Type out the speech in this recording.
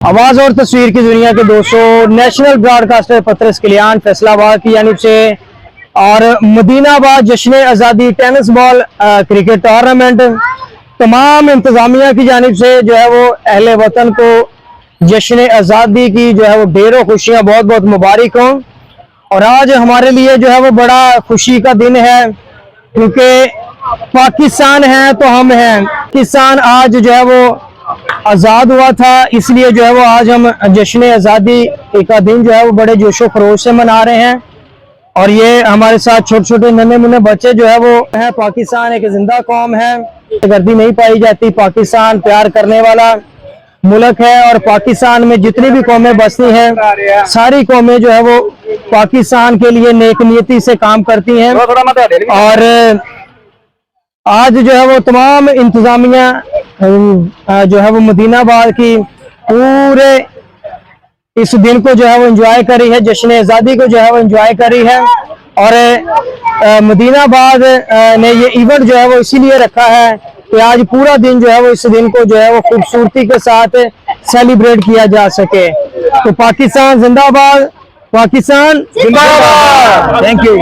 आवाज और तस्वीर की दुनिया के दोस्तों, नेशनल ब्रॉडकास्टर पत्रस कल्याण फैसलाबाद की जानिब से और मदीनाबाद जश्न आज़ादी टेनिस बॉल क्रिकेट टूर्नामेंट तमाम इंतजामिया की जानिब से जो है वो अहले वतन को जश्न आज़ादी की जो है वो ढेरों खुशियां बहुत बहुत मुबारक हों। और आज हमारे लिए जो है वो बड़ा खुशी का दिन है, क्योंकि पाकिस्तान है तो हम हैं। पाकिस्तान आज जो है वो आज़ाद हुआ था, इसलिए जो है वो आज हम जश्न आज़ादी का दिन जो है वो बड़े जोशो खरोश से मना रहे हैं। और ये हमारे साथ छोटे छोटे नन्हे मुन्ने बच्चे जो है वो है। पाकिस्तान एक जिंदा कौम है, गर्दी नहीं पाई जाती। पाकिस्तान प्यार करने वाला मुल्क है और पाकिस्तान में जितनी भी कौमें बसती हैं सारी कौमें जो है वो पाकिस्तान के लिए नेक नियति से काम करती हैं। और आज जो है वो तमाम इंतजामिया जो है वो मदीनाबाद की पूरे इस दिन को जो है वो एंजॉय करी है, जश्न आज़ादी को जो है वो एंजॉय करी है। और मदीनाबाद ने ये इवेंट जो है वो इसीलिए रखा है कि आज पूरा दिन जो है वो इस दिन को जो है वो खूबसूरती के साथ सेलिब्रेट किया जा सके। तो पाकिस्तान जिंदाबाद, पाकिस्तान जिंदाबाद। Thank you.